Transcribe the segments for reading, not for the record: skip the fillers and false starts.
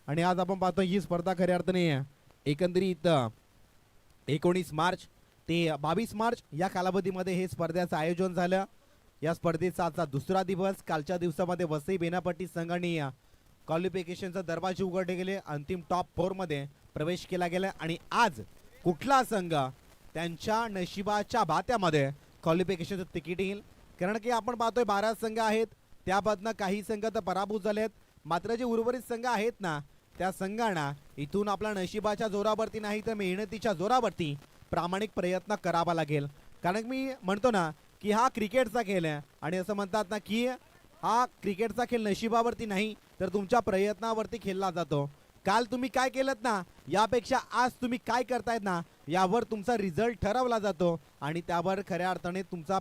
आणि आज आपण पाहतो ही स्पर्धा खऱ्या अर्थाने एकंदरीत 19 मार्च ते 22 मार्च या कालावधीमध्ये हे स्पर्धेचं आयोजन झालं. या स्पर्धेचा आजचा दुसरा दिवस. कालच्या दिवसामध्ये वसई बेनापट्टी संघाने क्वालिफिकेशनचा दरवाजे उघडले गेले. अंतिम टॉप 4 मध्ये प्रवेश केला गेला आणि आज कुठला संघ त्यांच्या नशिबाच्या भात्यामध्ये क्वालिफिकेशनचं तिकीट येईल. कारण की आपण पाहतोय 12 संघ आहेत, त्यामधनं काही संघ तर पराभूत झालेत. मात्र जे उर्वरित संघ आहेत ना, त्या संघांना इथून आपल्या नशिबाच्या जोरावरती नाही तर मेहनतीच्या जोरावरती प्रामाणिक प्रयत्न करावा लागेल. कारण मी म्हणतो ना की हा क्रिकेटचा खेळ आहे आणि असं म्हणतात ना की हा क्रिकेटचा खेळ नशिबावरती नाही तर तुमच्या प्रयत्नावरती खेळला जातो. काल तुम्ही काय केलं ना यापेक्षा आज तुम्ही काय करतायत ना यावर तुमचा रिझल्ट ठरवला जातो आणि त्यावर खऱ्या अर्थाने तुमचा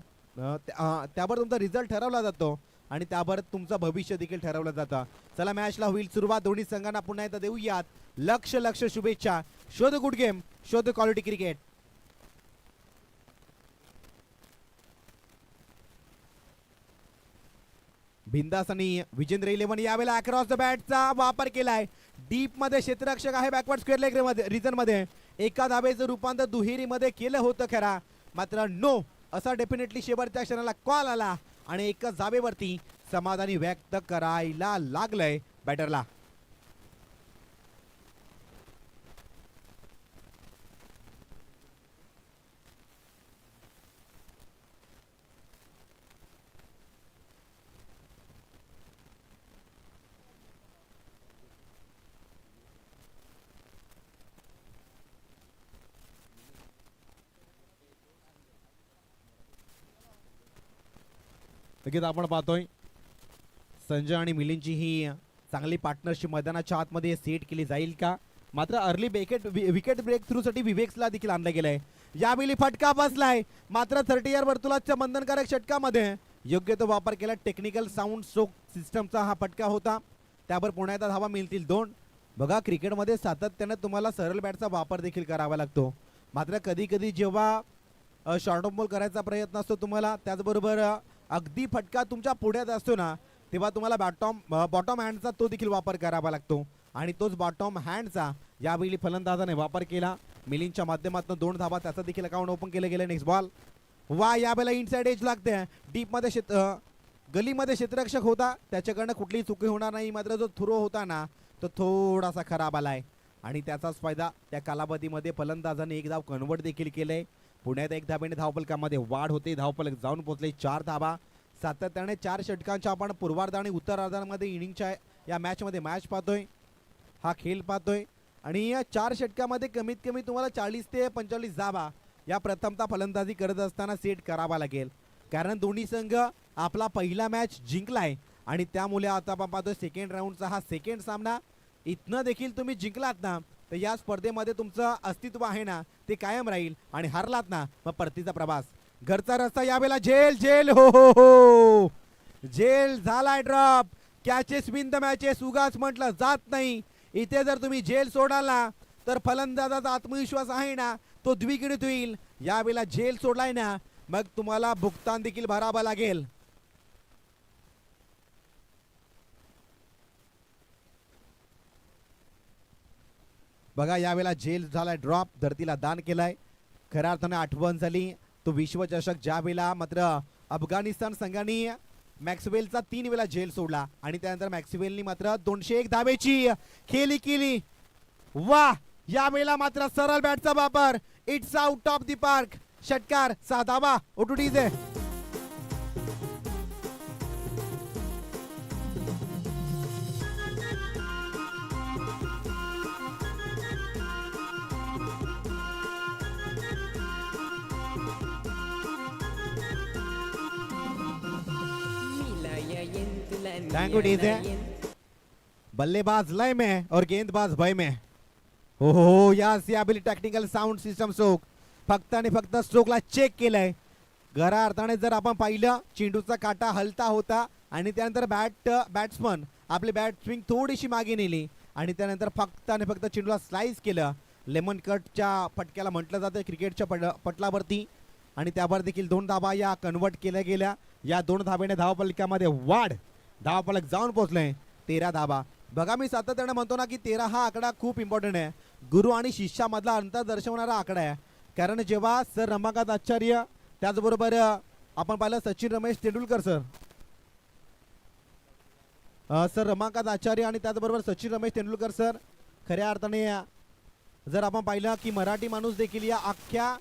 रिझल्ट ठरवला जातो आणि त्यावर तुमचं भविष्य देखील ठरवलं जातं. चला मॅचला होईल सुरुवात. दोन्ही संघांना पुन्हा एकदा देऊयात लक्ष शुभेच्छा. शोध गुड गेम, शोध क्वालिटी क्रिकेट. बिंदास आणि विजेंद्र 11 यावेळेला अक्रॉस द बॅटचा वापर केलाय. डीप मध्ये क्षेत्ररक्षक आहे बॅकवर्ड स्क्वेअर लेग मध्ये रिजन मध्ये. एका धावेचं रूपांतर दुहेरीमध्ये केलं होतं खरा, मात्र नो असा डेफिनेटली शेवटच्या क्षणाला कॉल आला आणि एकच धावेवरती समाधानी व्यक्त करायला लागलंय बॅटरला. लगेच आपण पाहतोय संजय आणि मिलिंदची ही चांगली पार्टनरशिप मैदानाच्या आतमध्ये सेट केली जाईल का. मात्र अर्ली विकेट ब्रेक थ्रू साठी विवेक्सला देखील आणलं गेलंय. यावेळी फटका बसलाय, मात्र 30 यार्ड वर्तुळाच्या बंधनकारक षटकामध्ये योग्य तो वापर केला. टेक्निकल साऊंड स्ट्रोक सिस्टमचा हा फटका होता, त्यावर पुन्हा एकदा धावा मिळतील 2. बघा क्रिकेटमध्ये सातत्याने तुम्हाला सरळ बॅटचा वापर देखील करावा लागतो. मात्र कधी कधी जेव्हा शॉर्ट ऑफ बॉल करायचा प्रयत्न असतो तुम्हाला, त्याचबरोबर अगदी फटका तुमच्या पुढ्यात असतो ना, तेव्हा तुम्हाला बॉटॉम हँडचा तो देखील वापर करावा लागतो आणि तोच बॉटॉम हँडचा यावेळी फलंदाजाने वापर केला. मिलिंदच्या माध्यमातून 2 धावा, त्याचं देखील अकाउंट ओपन केलं गेलं. नेक्स्ट बॉल वा, यावेळेला इनसाइड एज लागते. डीप मध्ये गलीमध्ये क्षेत्ररक्षक होता, त्याच्याकडनं कुठलीही चुकी होणार नाही. मात्र जो थ्रो होता ना तो थोडासा खराब आलाय आणि त्याचाच फायदा त्या कालावधीमध्ये फलंदाजाने एक धाव कन्वर्ट देखील केलंय. पुण्यात 1 धावेने धावफलकामध्ये वाढ होते. धावफलक जाऊन पोहोचले 4 धावा. सातत्याने 4 षटकांच्या आपण पूर्वार्ध आणि उत्तरार्धामध्ये इनिंगच्या या मॅचमध्ये मॅच पाहतोय, हा खेळ पाहतोय आणि या 4 षटकामध्ये कमीत कमी तुम्हाला 40 ते 45 धावा या प्रथमता फलंदाजी करत असताना सेट करावा लागेल. कारण दोन्ही संघ आपला पहिला मॅच जिंकलाय आणि त्यामुळे आता आपण पाहतोय सेकंड राऊंडचा हा सेकंड सामना. इथनं देखील तुम्ही जिंकलात ना तर या स्पर्धेमध्ये तुमचं अस्तित्व आहे ना ते कायम राहील आणि हरलात ना मग परतीचा प्रवास. घरचा रस्ता यावेळेला जेल हो जेल झालाय drop. Catches win the matches उगाच म्हटलं जात नाही. इथे जर तुम्ही जेल सोडाला तर फलंदाजाचा आत्मविश्वास आहे ना तो द्विगुणित होईल. यावेळेला जेल सोडलाय ना मग तुम्हाला भुगतान देखील भरावं लागेल. बघा यावेळेला जेल झालाय ड्रॉप, धरतीला दान केलाय. खऱ्या अर्थाने आठवण झाली तो विश्वचषक ज्या वेळेला मात्र अफगाणिस्तान संघाने मॅक्सवेलचा 3 वेळा जेल सोडला आणि त्यानंतर मॅक्सवेलनी मात्र 201 धावेची खेळी केली. वा, यावेळेला मात्र सरळ बॅटचा वापर. It's out of the park. षटकार 6 धावा. ओटुडीजे थैंक यू डीजे. बल्लेबाज लय में और गेंदबाज भय में. हो यास यावेळी टेक्निकल साऊंड सिस्टम स्ट्रोक फक्त आणि फक्त स्ट्रोकला चेक केलंय. खऱ्या अर्थाने जर आपण पाहिलं चेंडूचा काटा हलता होता आणि त्यानंतर बॅट्समन आपली बॅट स्विंग थोडीशी मागे नेली आणि त्यानंतर फक्त आणि फक्त चेंडूला स्लाइस केलं. लेमन कटच्या फटक्याला म्हटलं जातं क्रिकेटच्या पटलावरती आणि त्यावर देखील 2 धावा या कन्वर्ट केल्या गेल्या. या 2 धावेने धावफलकामध्ये वाढ. धावफलक जाऊन पोहोचले 13 धावा. बघा मी सातत्याने म्हणतो ना की 13 हा आकडा खूप इम्पॉर्टंट आहे. गुरु आणि शिष्यामधला अंतर दर्शवणारा आकडा आहे. कारण जेव्हा सर रमाकांत आचार्य त्याचबरोबर आपण पाहिलं सचिन रमेश तेंडुलकर सर सर रमाकांत आचार्य आणि त्याचबरोबर सचिन रमेश तेंडुलकर सर खऱ्या अर्थाने जर आपण पाहिलं की मराठी माणूस देखील या अख्ख्या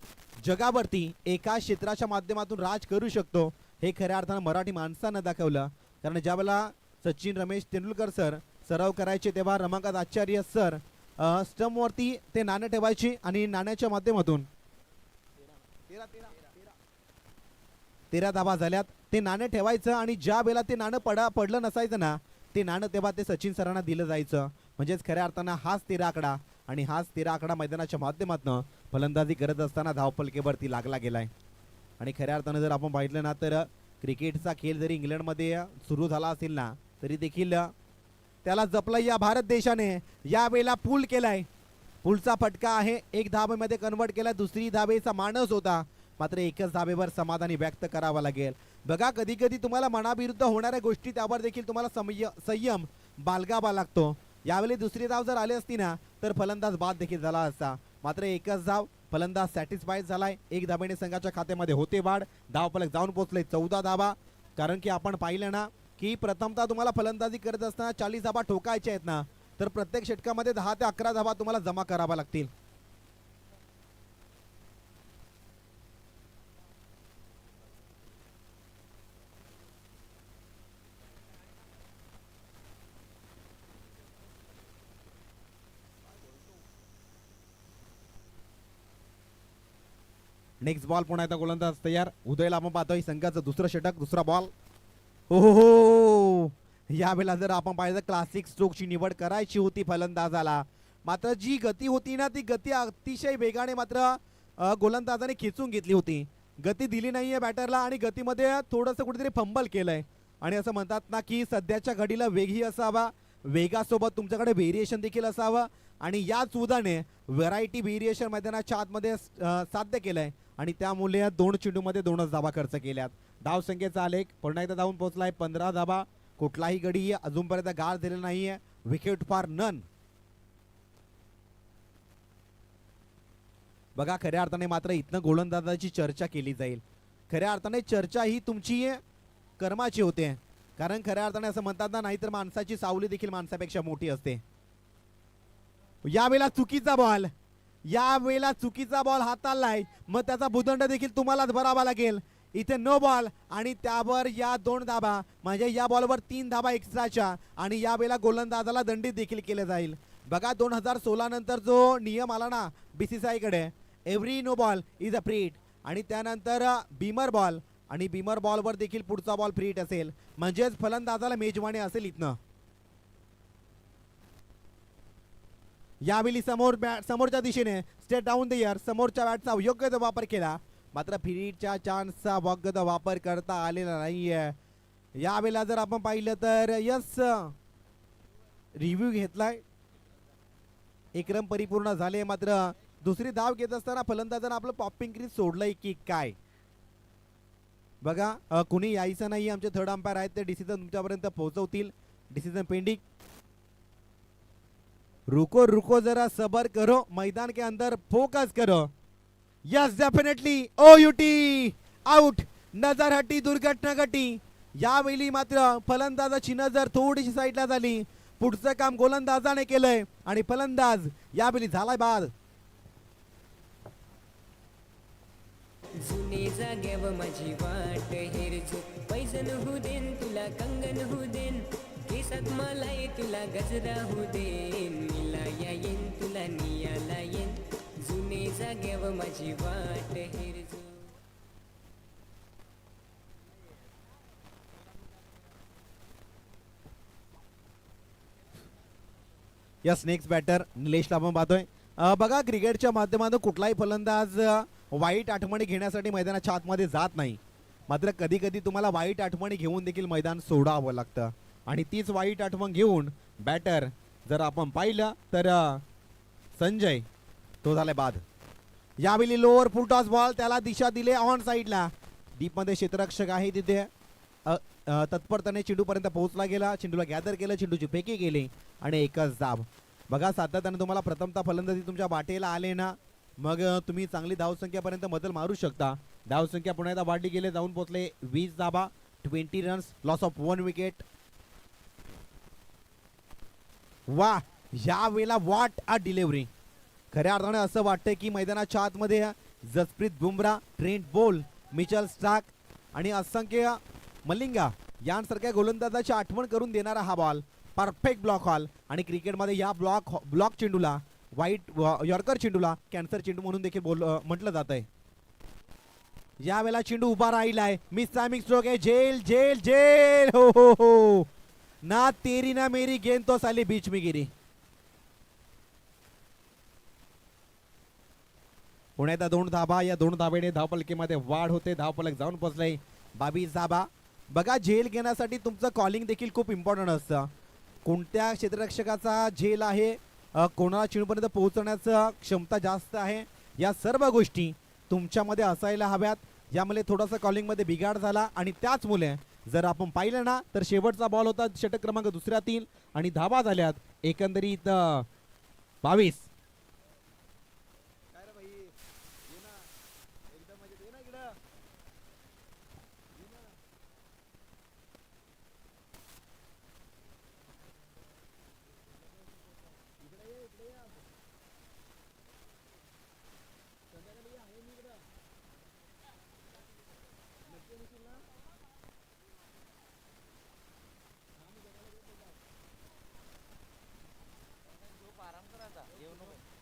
जगावरती एका क्षेत्राच्या माध्यमातून राज करू शकतो हे खऱ्या अर्थानं मराठी माणसानं दाखवलं. कारण ज्यावेळेला सचिन रमेश तेंडुलकर सर सराव करायचे तेव्हा रमाकांत आचार्य सर स्टंपवरती ते नाणं ठेवायचे आणि नाण्याच्या माध्यमातून 13 धावा झाल्यात ते नाणं ठेवायचं आणि ज्या वेळेला ते नाणं पडलं नसायचं ना ते नाणं तेव्हा ते सचिन सरांना दिलं जायचं. म्हणजेच खऱ्या अर्थानं हाच 13 आकडा आणि हाच 13 आकडा मैदानाच्या माध्यमातून फलंदाजी करत असताना धावफलकेवरती लागला गेलाय. आणि खऱ्या अर्थानं जर आपण पाहिलं ना तर क्रिकेटचा खेळ जरी इंग्लंडमध्ये सुरू झाला असेल ना तरी देखील त्याला जपलं या भारत देशाने. यावेळेला पूल केलाय. पूलचा फटका आहे 1 धाबेमध्ये कन्वर्ट केला. दुसरी धाबेचा माणूस होता मात्र एकच धाबेवर समाधानी व्यक्त करावा लागेल. बघा कधी कधी तुम्हाला मनाविरुद्ध होणाऱ्या गोष्टी त्यावर देखील तुम्हाला संयम बाळगावा लागतो. यावेळी दुसरी धाव जर आली असती ना तर फलंदाज बाद देखील झाला असता. मात्र एकच धाव फलंदाज सॅटिस्फाईड झालाय. 1 धाब्याने संघाच्या खात्यामध्ये होते वाढ. धावफलक जाऊन पोहोचले 14 धाबा. कारण की आपण पाहिलं ना की प्रथमतः तुम्हाला फलंदाजी करत असताना 40 धाबा ठोकायच्या आहेत ना तर प्रत्येक षटकामध्ये 10 ते 11 धाबा तुम्हाला जमा करावा लागतील. नेक्स्ट बॉल पुन्हा एकदा गोलंदाज तयार. उदयला आपण पाहतोय संघाचं दुसरं षटक दुसरा बॉल. हो यावेळेला जर आपण पाहिलं क्लासिक स्ट्रोकची निवड करायची होती फलंदाजाला मात्र जी गती होती ना ती गती अतिशय वेगाने मात्र गोलंदाजाने खेचून घेतली होती. गती दिली नाहीये बॅटरला आणि गतीमध्ये थोडंसं कुठेतरी फंबल केलंय. आणि असं म्हणतात ना की सध्याच्या घडीला वेगही असावा वेगासोबत तुमच्याकडे व्हेरिएशन देखील असावं आणि याच उदाने व्हरायटी व्हेरिएशन मैदानाच्या आतमध्ये साध्य केलंय आणि त्यामुळे 2 चेंडूमध्ये 2च धाबा खर्च केल्यात. धाव संख्येचा आलेख पुन्हा एकदा धावून पोहोचलाय 15 धाबा. कुठलाही गडी अजूनपर्यंत गाळ दिलेला नाहीये. Wicket for none. बघा खऱ्या अर्थाने मात्र इथनं गोलंदाजाची चर्चा केली जाईल. खऱ्या अर्थाने चर्चा ही तुमची कर्माची होते. कारण खऱ्या अर्थाने असं म्हणतात ना नाहीतर माणसाची सावली देखील माणसापेक्षा मोठी असते. यावेळेला चुकीचा बॉल हाताळलाय मग त्याचा भूदंड देखील तुम्हालाच भरावा लागेल. इथे नो बॉल आणि त्यावर या 2 धाबा म्हणजे या बॉलवर 3 धाबा एक्स्ट्राच्या आणि यावेळेला गोलंदाजाला दंडित देखील केले जाईल. बघा 2016 नंतर जो नियम आला ना BCCI कडे every no ball is a free hit आणि त्यानंतर बीमर बॉल आणि बीमर बॉलवर देखील पुढचा बॉल फ्री हिट असेल म्हणजेच फलंदाजाला मेजवानी असेल. इथनं यावेळी समोरच्या दिशेने स्टेट डाऊन द एअर समोरच्या बॅटचा योग्य तो वापर केला मात्र फ्री हिटच्या चान्सचा योग्य वापर करता आलेला नाहीये. यावेळेला जर आपण पाहिलं तर यस रिव्ह्यू घेतलाय. एक रन परिपूर्ण झाले मात्र दुसरी धाव घेत असताना फलंदाजानं आपलं पॉपिंग क्रीज सोडलंय की काय. बघा कुणी यायचं नाही. आमचे थर्ड अंपायर आहेत ते डिसिजन तुमच्यापर्यंत पोहोचवतील. Decision pending. रुको जरा सबर करो मैदान के अंदर फोकस करो. Yes definitely OUT out. नजर हटी दुर्घटना घटी. यावेळी मात्र फलंदाजाची नजर थोडीशी साईडला झाली. पुढचं काम गोलंदाजाने केलंय आणि फलंदाज यावेळी झालाय बाद. जुने जाग्यावर माझी वाट हेरजू पैजन होऊ देन तुला कंगन होऊ देन केसात मला तुला गजरा होऊ देन नीला येईन तुला नियाला येईन जुने जाग्यावर माझी वाट हेरजू. यस नेक्स्ट बॅटर निलेशला आपण पाहतोय. बघा क्रिकेटच्या माध्यमातून कुठलाही फलंदाज वाईट आठवणी घेण्यासाठी मैदानाच्या आतमध्ये जात नाही मात्र कधी कधी तुम्हाला वाईट आठवणी घेऊन देखील मैदान सोडावं लागतं आणि तीच वाईट आठवण घेऊन बॅटर जर आपण पाहिलं तर संजय तो झालाय बाद. यावेळी लोअर फुल टॉस बॉल त्याला दिशा दिले ऑन साईडला. डीप मध्ये क्षेत्ररक्षक आहे तिथे तत्परतेने चेंडूपर्यंत पोहोचला गेला, चेंडूला गॅदर केलं, चेंडूची फेकी केली आणि एकच धाव. बघा सातत्याने तुम्हाला प्रथमतः फलंदाजी तुमच्या वाटेला आले ना, मग तुम्ही चांगली धावसंख्यापर्यंत बदल मारू शकता. धावसंख्या पुन्हा एकदा वाढली गेले, जाऊन पोहोचले 20 धाबा, 20 रन्स, लॉस ऑफ 1 विकेट. वा, या वेळेला व्हॉट अ डिलिव्हरी. खऱ्या अर्थाने असं वाटतंय की मैदानाच्या आतमध्ये जसप्रीत बुमराह, ट्रेंट बोल, मिचेल स्टार्क आणि असंख्य मलिंगा यांसारख्या गोलंदाजाची आठवण करून देणारा हा बॉल. परफेक्ट ब्लॉक हॉल आणि क्रिकेटमध्ये या ब्लॉक चेंडूला, व्हाईट यॉर्कर चेंडूला कॅन्सर चेंडू म्हणून देखील म्हटलं जात आहे. यावेळेला चेंडू उभा राहिलाय, मिस टायमिंग स्ट्रोक आहे, जेल जेल जेल. हो हो हो, ना तेरी ना मेरी गेंद तो साली बीच में गिरी. पुण्यात 2 धाबा, या 2 धाब्याने धावफलकीमध्ये वाढ होते. धावफलक जाऊन पोहोचले 22 धाबा. बघा, झेल घेण्यासाठी तुमचं कॉलिंग देखील खूप इम्पॉर्टंट असतं. कोणत्या क्षेत्ररक्षकाचा झेल आहे, कोणाला चेंडूपर्यंत पोहोचण्याचं क्षमता जास्त आहे, या सर्व गोष्टी तुमच्यामध्ये असायला हव्यात. यामुळे थोडासा कॉलिंगमध्ये बिघाड झाला आणि त्याचमुळे जर आपण पाहिलं ना, तर शेवटचा बॉल होता षटक क्रमांक दुसऱ्यातील आणि धाबा झाल्यात एकंदरीत 22.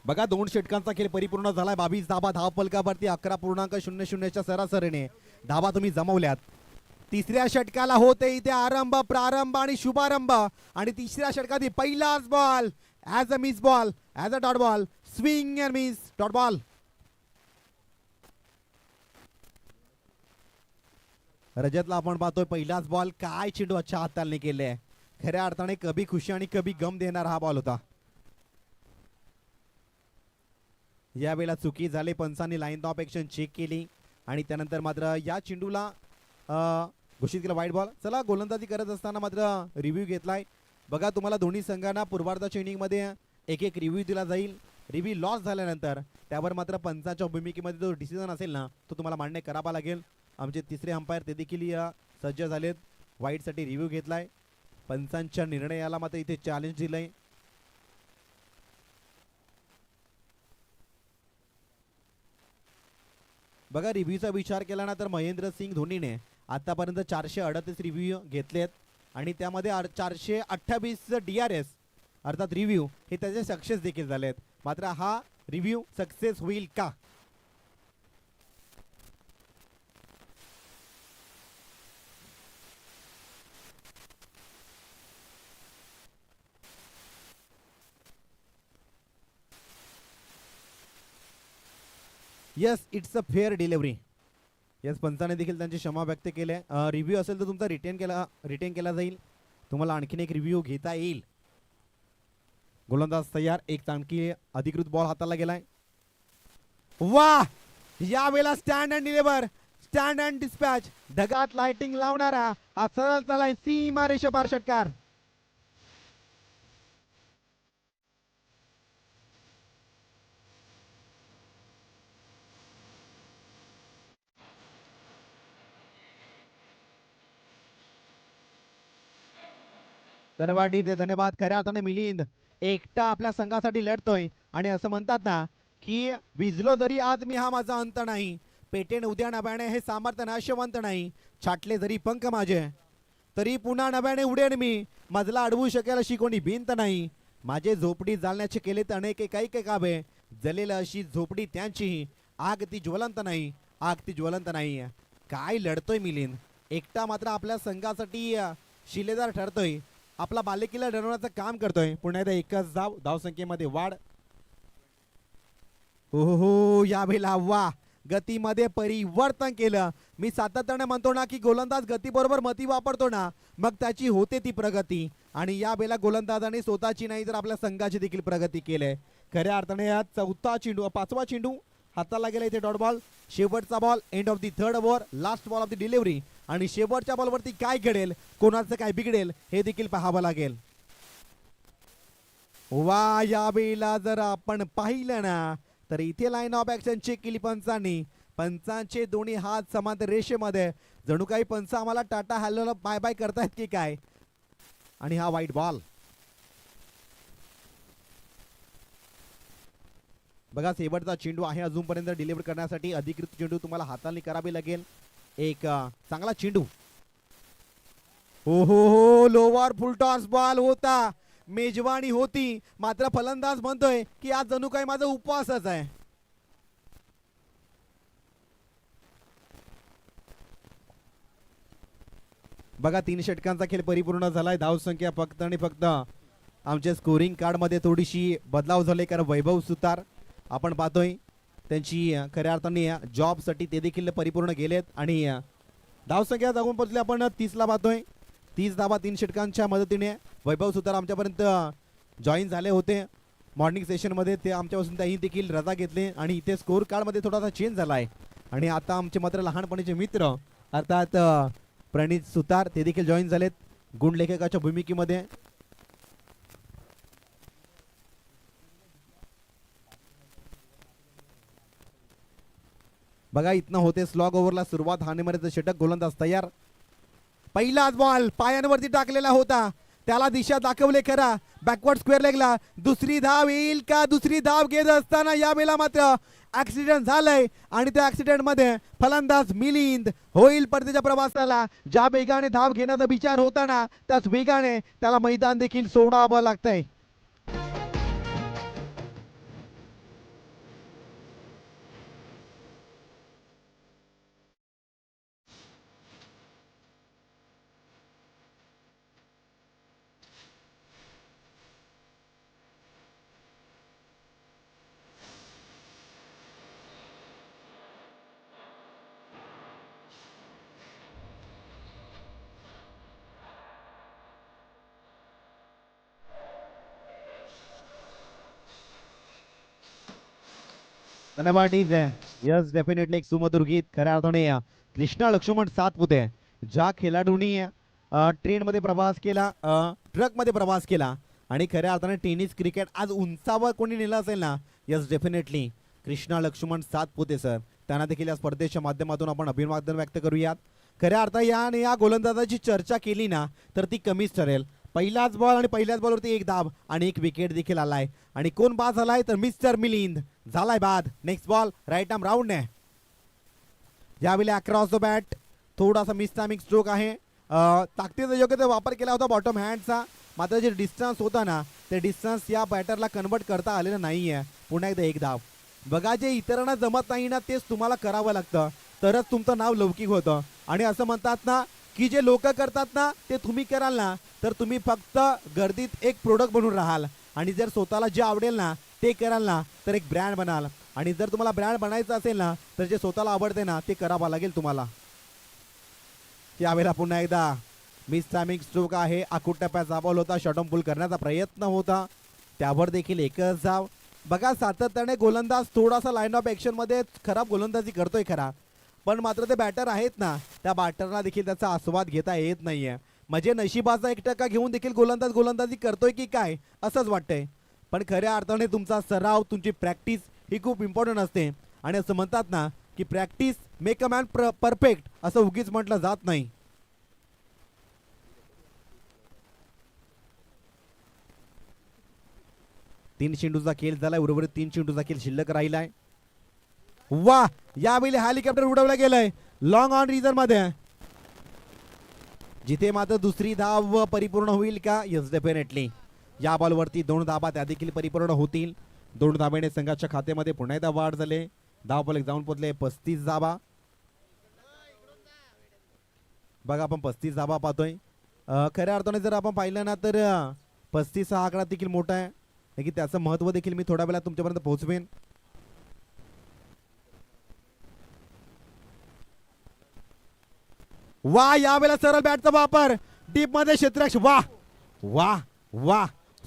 बघा, 2 षटकांचा खेळ परिपूर्ण झालाय. 22 धाबा धावफलकावरती 11.00च्या सरासरीने धाबा तुम्ही जमवल्यात. तिसऱ्या षटकाला होते इथे आरंभ, प्रारंभ आणि शुभारंभ. आणि तिसऱ्या षटकात पहिलाच ball as a miss ball, as a dot ball, swing and miss, dot ball. रजतला आपण पाहतोय पहिलाच बॉल, काय चेंडू अच्छा हाताने केले. खऱ्या अर्थाने कभी खुशी आणि कभी गम देणारा हा बॉल होता. यावेळेला चुकी झाली, पंचांनी लाईन ऑफ ॲक्शन चेक केली आणि त्यानंतर मात्र या चेंडूला घोषित केलं वाईट बॉल. चला, गोलंदाजी करत असताना मात्र रिव्ह्यू घेतलाय. बघा, तुम्हाला दोन्ही संघांना पूर्वार्धाच्या इनिंगमध्ये एक रिव्ह्यू दिला जाईल. रिव्ह्यू लॉस झाल्यानंतर त्यावर मात्र पंचाच्या भूमिकेमध्ये जो डिसिजन असेल ना, तो तुम्हाला मान्य करावा लागेल. आमचे तिसरे अंपायर ते देखील सज्ज झालेत. वाईटसाठी रिव्ह्यू घेतलाय. पंचांच्या निर्णयाला मात्र इथे चॅलेंज दिलंय. बघा, रिव्ह्यूचा विचार केला ना, तर महेंद्रसिंग धोनीने आतापर्यंत 438 रिव्ह्यू घेतलेत आणि त्यामध्ये 428 DRS अर्थात रिव्ह्यू हे त्याचे सक्सेस देखील झालेत. मात्र हा रिव्ह्यू सक्सेस होईल का? Yes, it's a fair delivery. Yes, Panchane देखील त्यांची क्षमा व्यक्त केली. रिव्ह्यू असेल तर तुमचा रिटेन केला जाईल. तुम्हाला आणखीन एक रिव्ह्यू घेता येईल. गोलंदाज तयार, एक आणखी अधिकृत बॉल हाताला गेलाय. वा, यावेळेला stand and deliver, stand and dispatch, ढगात लाइटिंग लावणारा हा सरळ चालाय सीमा रेषेपार षटकार. धन्यवाद, धन्यवाद. खऱ्या अर्थाने मिलिंद एकटा आपल्या संघासाठी लढतोय आणि असं म्हणतात ना, की विजलो जरी आज मी हा माझा अंत नाही, पेटेन उद्या नव्याने हे सामर्थ्य नाशवंत नाही, छाटले जरी पंख माझे तरी पुन्हा नव्याने उडेन मी, मजला अडवू शकेल अशी कोणी भिंत नाही, माझे झोपडी जाळण्याचे केलेत अनेक काही काबे, जलेल अशी झोपडी त्यांचीही, आग ती ज्वलंत नाही, आग ती ज्वलंत नाही. काय लढतोय मिलिंद, एकटा मात्र आपल्या संघासाठी शिलेदार ठरतोय, आपला बालेकिल्ला लढवण्याचं काम करतोय. पुन्हा एकदा एकच धावसंख्येमध्ये वाढ. हो, यावेळेला वा, गतीमध्ये परिवर्तन केलं. मी सातत्याने म्हणतो ना, की गोलंदाज गतीबरोबर मती वापरतो ना, मग त्याची होते ती प्रगती. आणि या वेळेला गोलंदाजाने स्वतःची नाही तर आपल्या संघाची देखील प्रगती केली. खऱ्या अर्थाने हा पाचवा चेंडू हाताला गेला. इथे डॉट बॉल, शेवटचा ball, end of the third over, last ball of the delivery. आणि शेवटच्या बॉलवरती काय घडेल, कोणाचं काय बिघडेल हे देखील पाहावं लागेल. वा, यावेळेला जर आपण पाहिलं ना तर इथे लाईन ऑफ ऍक्शन चेक केली पंचांनी. पंचांचे दोन्ही हात समांतर रेषेमध्ये, जणू काही पंच आम्हाला टाटा हॅलोला बाय बाय करतायत की काय. आणि हा वाईट बॉल. बघा, शेवटचा चेंडू आहे अजूनपर्यंत डिलिव्हर करण्यासाठी. अधिकृत चेंडू तुम्हाला हाताने करावी लागेल. एक चांगला चेंडू. हो हो हो, लोवर फुलटॉस बॉल होता, मेजवानी होती, मात्र फलंदाज म्हणतोय की आज जणू काही माझा उपवासच आहे. बघा, 3 षटकांचा खेळ परिपूर्ण झालाय. धावसंख्या फक्त आणि फक्त आमच्या स्कोरिंग कार्ड मध्ये थोडीशी बदलाव झाले, कारण वैभव सुतार आपण पाहतोय त्यांची खऱ्या अर्थाने जॉब साठी ते देखील परिपूर्ण गेलेत. आणि धावसंख्या जाऊन पोहोचले आपण 30 ला पाहतोय. 30 धावा 3 षटकांच्या मदतीने वैभव सुतार आमच्यापर्यंत जॉईन झाले होते मॉर्निंग सेशन मध्ये. ते आमच्यापासून त्यांनी देखील रजा घेतली आणि इथे स्कोर कार्ड मध्ये थोडासा चेंज झालाय. आणि आता आमचे मात्र लहानपणीचे मित्र अर्थात प्रणित सुतार ते देखील जॉईन झालेत गुणलेखकाच्या भूमिकेमध्ये. बघा, इथनं होते स्लॉग ओव्हरला सुरुवात. हानेमारीचं षटक, गोलंदाज तयार. पहिलाच बॉल पायांवरती टाकलेला होता, त्याला दिशा दाखवले खरा. बॅकवर्ड स्क्वेअर लेगला दुसरी धाव येईल का. दुसरी धाव घेत असताना यावेळेला मात्र ऍक्सिडेंट झालंय आणि त्या ऍक्सिडेंट मध्ये फलंदाज मिलिंद होईल परतीच्या प्रवासाला. ज्या वेगाने धाव घेण्याचा विचार होता ना, त्याच वेगाने त्याला मैदान देखील सोडावं लागतंय. धन्यवाद टीम. यस, डेफिनेटली एक सुमधुर गीत. खऱ्या अर्थाने कृष्णा लक्ष्मण सातपुते ज्या खेळाडूंनी ट्रेन मध्ये प्रवास केला, ट्रक मध्ये प्रवास केला आणि खऱ्या अर्थाने टेनिस क्रिकेट आज उंचावर कोणी नेलं असेल ना, yes definitely Krishna Laxman Satpute sir. त्यांना देखील या स्पर्धेच्या माध्यमातून आपण अभिवादन व्यक्त करूयात. खऱ्या अर्थाने या गोलंदाजाची चर्चा केली ना तर ती कमीच ठरेल. पहिलाच बॉल आणि पहिल्याच बॉलवरती एक धाव आणि एक विकेट देखील आलाय. आणि कोण बाद झालाय तर मिस्टर मिलिंद झालाय बाद. Next ball right arm round ने. यावेळी अक्रॉस द बॅट थोडासा मिस टायमिंग स्ट्रोक आहे. ताकदीचा योग्य ते वापर केला होता बॉटम हँडचा, मात्र जे डिस्टन्स होता ना ते डिस्टन्स या बॅटरला कन्वर्ट करता आलेलं नाहीये. पुन्हा एकदा एक धाव. बघा, जे इतरांना जमत नाही ना तेच तुम्हाला करावं लागतं, तरच तुमचं नाव लौकिक होतं. आणि असं म्हणतात ना की जे लोक करतात ना ते तुम्ही कराल ना तर तुम्ही फक्त गर्दीत एक प्रोडक्ट बनून राहाल. आणि जर स्वतःला जे आवडेल ना ते कराल ना तर एक ब्रँड बनाल. आणि जर तुम्हाला ब्रँड बनायचं असेल ना तर जे स्वतःला आवडते ना ते करावं लागेल तुम्हाला. यावेळेला पुन्हा एकदा मिस टायमिंग स्ट्रोक आहे. आखूट टप्प्याचा बॉल होता, शॉर्टम पुल करण्याचा प्रयत्न होता, त्यावर देखील एकच धाव. बघा, सातत्याने गोलंदाज थोडासा लाईन ऑफ ऍक्शन मध्ये खराब गोलंदाजी करतोय खरा, पण मात्र ते बॅटर आहेत ना त्या बॅटरला देखील त्याचा आस्वाद घेता येत नाहीये. म्हणजे नशिबाचा 1% घेऊन देखील गोलंदाज गोलंदाजी करतोय की काय असंच वाटतंय. पण खऱ्या अर्थाने तुमचा सराव, तुमची प्रॅक्टिस ही खूप इम्पॉर्टंट असते. आणि असं म्हणतात ना की practice make a man perfect, असं उगीच म्हटलं जात नाही. तीन चेंडूचा खेळ झालाय, उर्वरित 3 चेंडूचा खेळ शिल्लक राहिलाय. वा, यावेळी हेलिकॉप्टर उडवलं गेलंय लॉंग ऑन रिझन मध्ये, जिथे मात्र दुसरी धाव परिपूर्ण होईल का. यस डेफिनेटली या बॉलवरती 2 धावा त्या देखील परिपूर्ण होतील. 2 धावेने संघाच्या खात्यामध्ये पुन्हा एकदा वाढ झाले. धावफलक जाऊन पोहोचले 35 धावा. बघा, आपण 35 धावा पाहतोय. खऱ्या अर्थाने जर आपण पाहिलं ना तर 35 हा आकडा देखील मोठा आहे की त्याचं महत्व देखील मी थोड्या वेळात तुमच्यापर्यंत पोहोचवेन. वा, यावेळेला सरळ बॅटचा वापर डीप मध्ये क्षेत्ररक्षक. वा वा वा,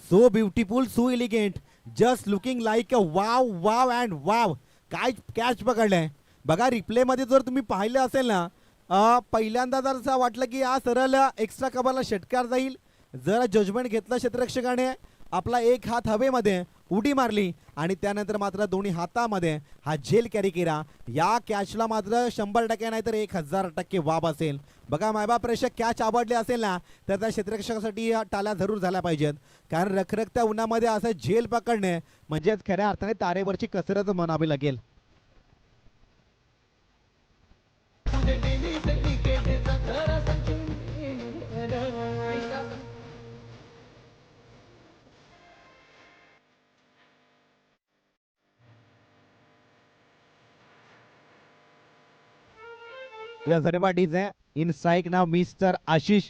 so beautiful, so elegant, just looking like a wow wow and wow. काय कॅच पकडलाय. बघा, रिप्ले मध्ये जर तुम्ही पाहिलं असेल ना पहिल्यांदा जर असं वाटलं की हा सरळ एक्स्ट्रा कव्हरला षटकार जाईल, जर जजमेंट घेतलं क्षेत्ररक्षकाने, आपला एक हात हवेमध्ये उडी मारली आणि त्यानंतर मात्र दोन्ही हातामध्ये हा झेल कॅरी केला. या कॅचला मात्र 100% नाही तर 1000% वाब असेल. बघा मायबाप प्रेक्षक, कॅच आवडले असेल ना तर त्या क्षेत्ररक्षकासाठी टाळ्या जरूर झाल्या पाहिजेत, कारण रखरखत्या उन्हामध्ये असं झेल पकडणे म्हणजेच खऱ्या अर्थाने तारेवरची कसरत म्हणावी लागेल. यासाठी पाठीचे इन स्ट्राईक नाव मिस्टर आशिष.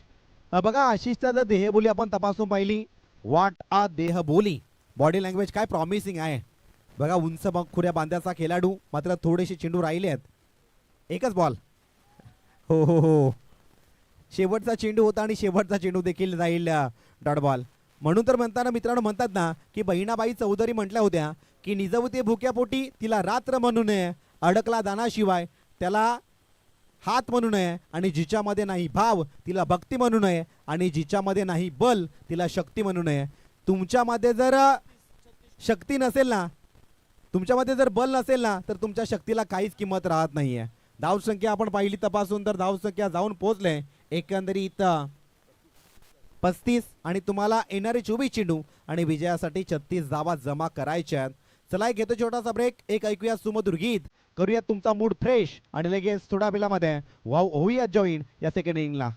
बघा आशिषचा जर देहबोली आपण तपासून पाहिली, वाट आ देहबोली, बॉडी लँग्वेज काय प्रॉमिसिंग आहे. बघा उंच खुऱ्या बांध्याचा खेळाडू, मात्र थोडेसे चेंडू राहिले आहेत. एकच बॉल. हो हो हो, शेवटचा चेंडू होता आणि शेवटचा चेंडू देखील जाईल डॉट बॉल. म्हणून तर म्हणताना मित्रांनो म्हणतात ना की बहिणाबाई चौधरी म्हटल्या होत्या की निजवते भुक्यापोटी तिला रात्र म्हणू नये, अडकला दानाशिवाय त्याला हात म्हणू नये, आणि जिच्यामध्ये नाही भाव तिला भक्ती म्हणू नये, आणि जिच्यामध्ये नाही बल तिला शक्ती म्हणू नये. तुमच्यामध्ये जर शक्ती नसेल ना, तुमच्यामध्ये जर बल नसेल ना, तर तुमच्या शक्तीला काहीच किंमत राहत नाहीये. धावसंख्या आपण पाहिली तपासून तर धावसंख्या जाऊन पोहोचले एकंदरीत 35, आणि तुम्हाला येणारे 24 चेंडू आणि विजयासाठी 36 धावा जमा करायच्या. चला घेतो छोटासा ब्रेक, एक ऐकूया सुमधुर गीत, करूया तुमचा मूड फ्रेश, आणि लगेच थोड्या वेळामध्ये वाव होऊया जॉईन या सेकंड इनिंगला.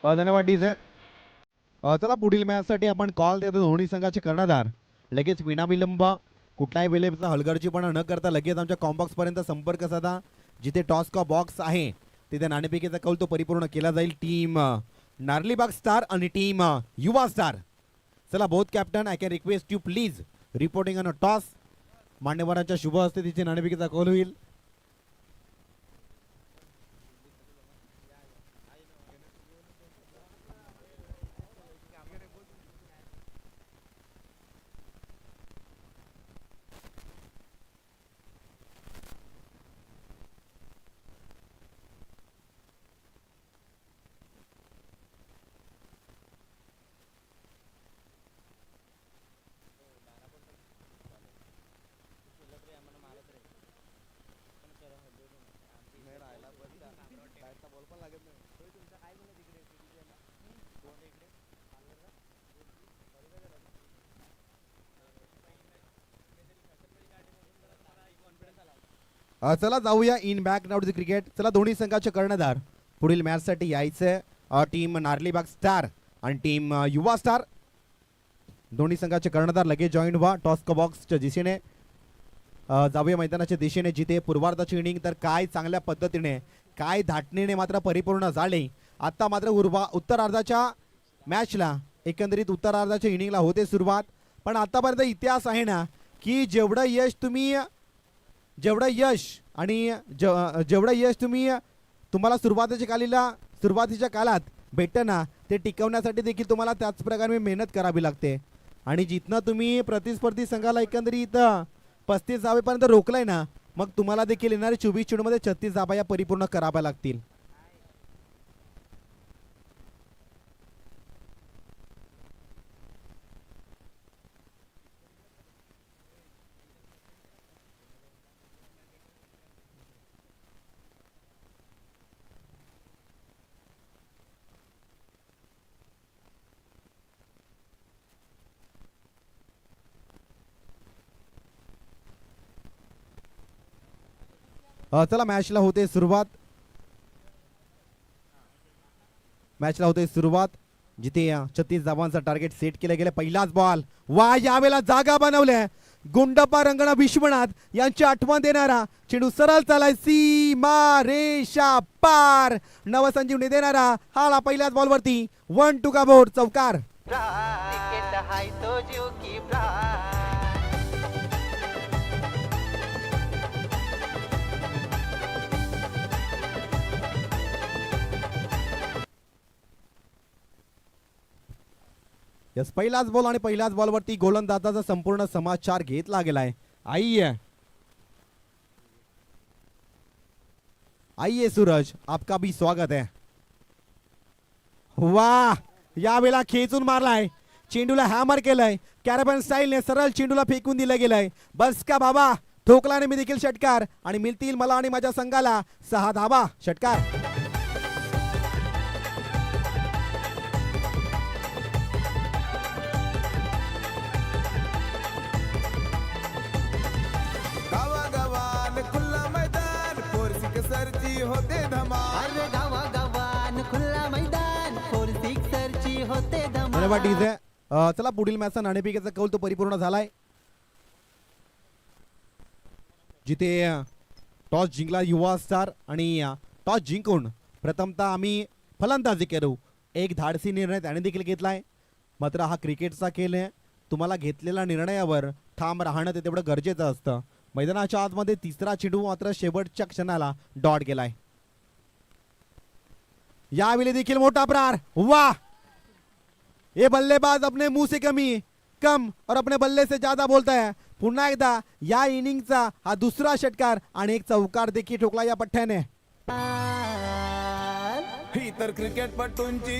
धन्यवाद डीजे. चला पुढील मॅच साठी आपण कॉल देतो दोन्ही संघाचे कर्णधार. लगेच विनाविलंब कुठल्याही वेळेचा हलगर्जीपणा न करता लगेच आमच्या कॉम्बॉक्स पर्यंत संपर्क साधा. जिथे टॉस का बॉक्स आहे तिथे नाणेफेकीचा कौल तो परिपूर्ण केला जाईल. टीम नार्लीबाग स्टार आणि टीम युवा स्टार. चला both captain, I can request you please reporting on a toss. मान्यवरांच्या शुभ हस्ते तिथे नाणेफेकीचा कौल होईल. चला जाऊया in back now to the cricket. चला दोन्ही संघाचे कर्णधार पुढील मॅच साठी यायचे. टीम नार्लीबाग स्टार आणि टीम युवा स्टार. दोन्ही संघाचे कर्णधार लगेच जॉईन व्हा टॉस का बॉक्सच्या दिशेने. जाऊया मैदानाच्या दिशेने, जिथे पूर्वार्धाची इनिंग तर काय चांगल्या पद्धतीने काय धाटणीने मात्र परिपूर्ण झाले. आता मात्र उत्तरार्धाच्या मॅचला एकंदरीत उत्तरार्धाच्या इनिंगला होते सुरुवात. पण आतापर्यंत इतिहास आहे ना की जेवढं यश तुम्ही तुम्हाला सुरुवातीच्या काळात भेटतं ना, ते टिकवण्यासाठी देखील तुम्हाला त्याच प्रकारे मेहनत करावी लागते. आणि जिथनं तुम्ही प्रतिस्पर्धी संघाला एकंदरीत 35 धावेपर्यंत रोखलाय ना, मग तुम्हाला देखील येणारे 24 चेंडूमध्ये 36 धावा या परिपूर्ण कराव्या लागतील. चला मॅचला होते सुरुवात. मॅचला होते सुरुवात, जिथे 36 धावांचा टार्गेट सेट केलं गेलं. पहिलाच बॉल, वा यावेळेला जागा बनवल्या. गुंडप्पा रंगणा विश्वनाथ यांची आठवण देणारा चेंडू सरळ चालाय सीमा रेषा पार. नवसंजीवनी देणारा हा पहिल्याच बॉलवरती 1-2 का बोर्ड चौकार. क्रिकेट हाय तो जीव की प्राण. यस, पहिलाच बॉल आणि पहिल्याच बॉलवरती गोलंदाजाचा संपूर्ण समाचार घेतला गेलाय. आइए सूरज, आपका भी स्वागत है. वाह, यावेळेला खेचून मारलाय, चेंडूला हॅमर केलंय. कॅरेबियन स्टाईलने सरळ चेंडूला फेकून दिलं गेलंय. बस का बाबा, ठोकलाने मी देखील षटकार आणि मिळतील मला आणि माझ्या संघाला 6 धावा. षटकार. गावागावान खुल्ला मैदान फोर सिक्सरची होते धमाल. अरे गावागावान खुल्ला मैदान फोर सिक्सरची होते धमाल. धन्यवाद डीजे. चला पुढील मॅचचा नाणेफेकीचा कौल तो परिपूर्ण झालाय, जिथे टॉस जिंकला युवा स्टार आणि टॉस जिंकून प्रथमतः आम्ही फलंदाजी करू. एक धाडसी निर्णय त्याने देखील घेतलाय. मात्र हा क्रिकेटचा खेळ आहे, तुम्हाला घेतलेल्या निर्णयावर ठाम राहणं ते तेवढं गरजेचं असतं. मैदानाच्या आतमध्ये तिसरा चेंडू मात्र शेवटच्या क्षणाला डॉट गेलाय. यावेळी देखील मोठा प्रहार. वाह, ये बल्लेबाज अपने मुंह से कम और अपने बल्ले से ज्यादा बोलता है. पुन्हा एकदा या इनिंगचा हा दुसरा षटकार आणि एक चौकार देखील ठोकला या पठ्ठ्याने. ही तर क्रिकेटपटूंची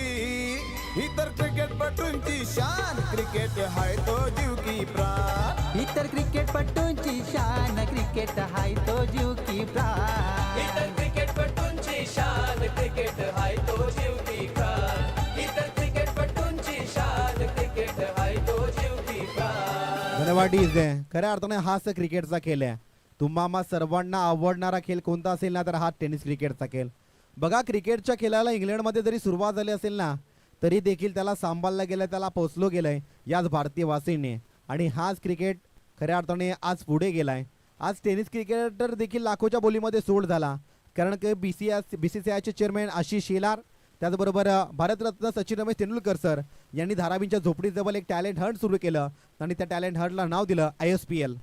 शान. क्रिकेट हाय तो जीव की प्राण. इतर क्रिकेटपटूंची शान. क्रिकेट हाय तो जीव की प्राण. इतर क्रिकेटपटूंची शान. क्रिकेट हाय तो जीव की प्राण. इतर क्रिकेटपटूंची शान. क्रिकेट हाय तो जीव की प्राण. धन्यवाद डीजे. खऱ्या अर्थाने हाच क्रिकेटचा खेळ आहे. तुम्हाला सर्वांना आवडणारा खेळ कोणता असेल ना, तर हा टेनिस क्रिकेटचा खेळ. बघा, क्रिकेटच्या खेळाला इंग्लंडमध्ये जरी सुरुवात झाली असेल ना, तरी देखील त्याला सांभाळलं गेलं, त्याला पोचलो गेलंय याच भारतीय वासीने. आणि हाच क्रिकेट खऱ्या अर्थाने आज पुढे गेलाय. आज टेनिस क्रिकेटर देखील लाखोच्या बोलीमध्ये सोड झाला, कारण की BCCIचे चेअरमॅन आशिष शेलार, त्याचबरोबर भारतरत्न सचिन रमेश तेंडुलकर सर यांनी धारावीच्या झोपडीजवळ एक टॅलेंट हंट सुरू केलं आणि त्या टॅलेंट हंटला नाव दिलं ISPL.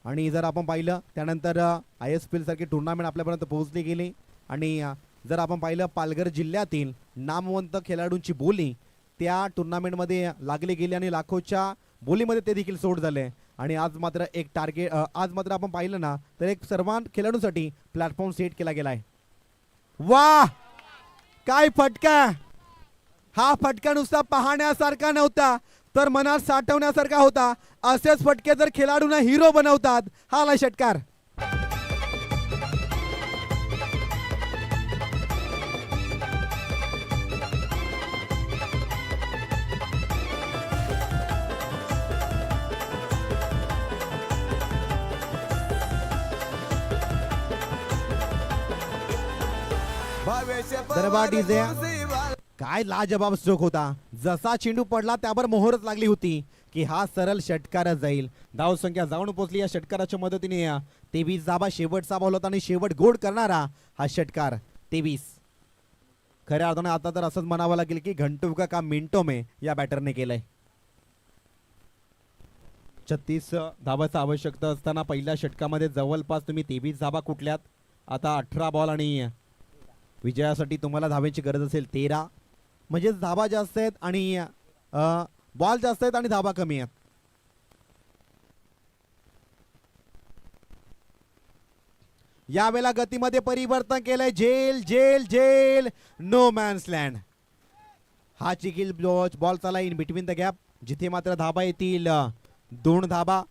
आणि जर आपण पाहिलं त्यानंतर ISPL सारखी टुर्नामेंट आपल्यापर्यंत पोहोचली गेली. आणि जर आपण पाहिलं पालघर जिल्ह्यातील नामवंत खेळाडूंची बोली त्या टुर्नामेंटमध्ये लागली गेली आणि लाखोच्या बोलीमध्ये ते देखील सोड झाले. आणि आज मात्र एक टार्गेट, आज मात्र आपण पाहिलं ना, तर एक सर्व खेळाडूंसाठी प्लॅटफॉर्म सेट केला गेला आहे. वाह, काय फटका. हा फटका नुसता पाहण्यासारखा नव्हता, तर मनात साठवण्यासारखा होता. असेच फटके जर खेळाडूंना हिरो बनवतात. हा आला षटकार. धन्यवाद डीजे. काय लाजबाब स्ट्रोक होता. जसा चेंडू पडला त्यावर मोहरच लागली होती की हा सरळ षटकारच जाईल. धाव संख्या जाऊन पोहोचली या षटकाराच्या मदतीने. 23 धावा शेवटचा बॉल होता आणि शेवट गोड करणारा हा षटकार 23. खऱ्या अर्थाने आता तर असंच म्हणावं लागेल की घंटों का काम मिनिटों में या बॅटरने केलंय. 36 धावांचा आवश्यकता असताना पहिल्या षटकामध्ये जवळपास तुम्ही 23 धावा कुठल्यात. आता 18 बॉल आणि विजयासाठी तुम्हाला धावांची गरज असेल 13. म्हणजे धावा जास्त आहेत आणि बॉल जास्त आहेत आणि धावा कमी आहेत. यावेळेला गतीमध्ये परिवर्तन केलंय. झेल झेल झेल, नो मॅन्स लँड. हा चिकील बॉल चाला इन बिटवीन द गॅप, जिथे मात्र धाबा येतील 2 धाबा.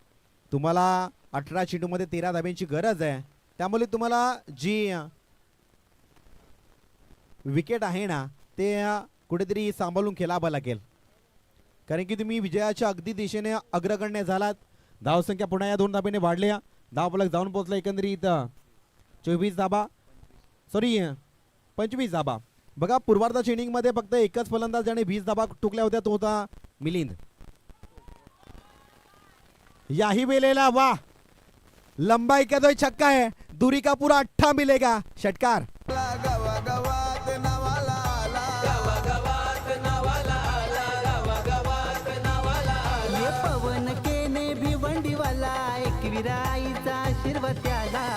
तुम्हाला 18 चेंडूमध्ये 13 धाब्यांची गरज आहे. त्यामुळे तुम्हाला जी विकेट आहे ना, ते कुठेतरी सांभाळून खेळावं लागेल, कारण की तुम्ही विजयाच्या अगदी दिशेने अग्रगण्य झालात. धावसंख्या पुन्हा या 2 धाब्याने वाढल्या. धावफलक जाऊन पोहोचला एकंदरीत 24 धाबा, सॉरी 25 धाबा. बघा पूर्वार्धाच्या इनिंग मध्ये फक्त एकच फलंदाज ज्याने 20 धाबा ठोकल्या होत्या तो होता मिलिंद. याही वेळेला वा लंबाई का तो छक्का है, दूरी का पूरा 8 मिलेगा. षटकार. गावागावात नावाला आला गावागावात नावाला आला गावागावात नावाला आला ये पवन केने भिवंडीवाला एकविराईचा आशीर्वाद त्याला.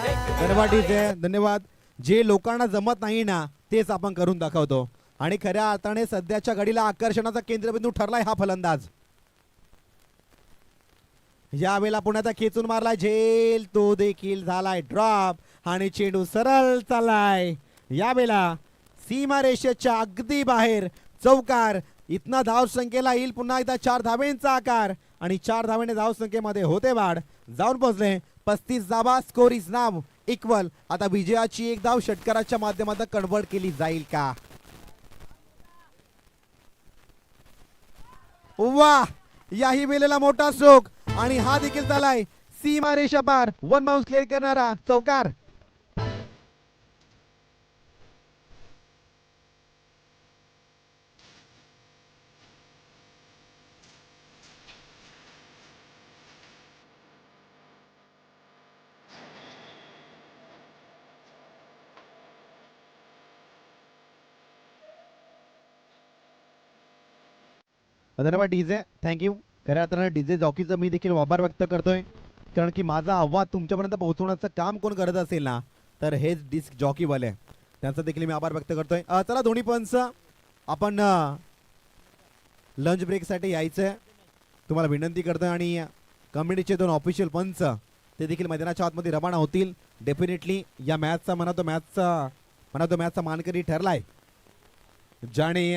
धन्यवाद डीजे, धन्यवाद. जे लोकांना जमत नाही ना तेच आपण करून दाखवतो आणि खऱ्या अर्थाने सध्याच्या घडीला आकर्षणाचा केंद्रबिंदू ठरलाय हा फलंदाज. यावेळेला पुण्याचा खेचून मारलाय झेल, तो देखील झालाय ड्रॉप आणि चेंडू सरळ चाललाय यावेळेला सीमारेषेच्या अगदी बाहेर. चौकार. इतना धाव संख्येला येईल पुन्हा एकदा 4 धावेंचा आकार आणि 4 धावेने धाव संख्येमध्ये होते वाढ. जाऊन पोहोचले 35 धावा. Score is now equal. आता विजयाची एक धाव षटकाराच्या माध्यमातून कन्वर्ट केली जाईल का? वा याही वेळेला मोठा स्ट्रोक आणि हा देखील झालाय सीमारेषा पार. 1 बाउन्स क्लिअर करणारा चौकार. धन्यवाद डीजे, थँक्यू. खऱ्या अर्थाने डीजे जॉकीचं मी देखील आभार व्यक्त करतोय कारण की माझा आवाज तुमच्यापर्यंत पोहोचवण्याचं काम कोण करत असेल ना तर हेच डिस्क जॉकीवाले, त्यांचा देखील मी आभार व्यक्त करतोय. चला दोन्ही पंच आपण लंच ब्रेकसाठी यायचंय तुम्हाला विनंती करतोय आणि कमिटीचे 2 ऑफिशियल पंच ते देखील मैदानाच्या आतमध्ये रवाना होतील. डेफिनेटली या मॅचचा मॅचचा मानकरी ठरलाय ज्याने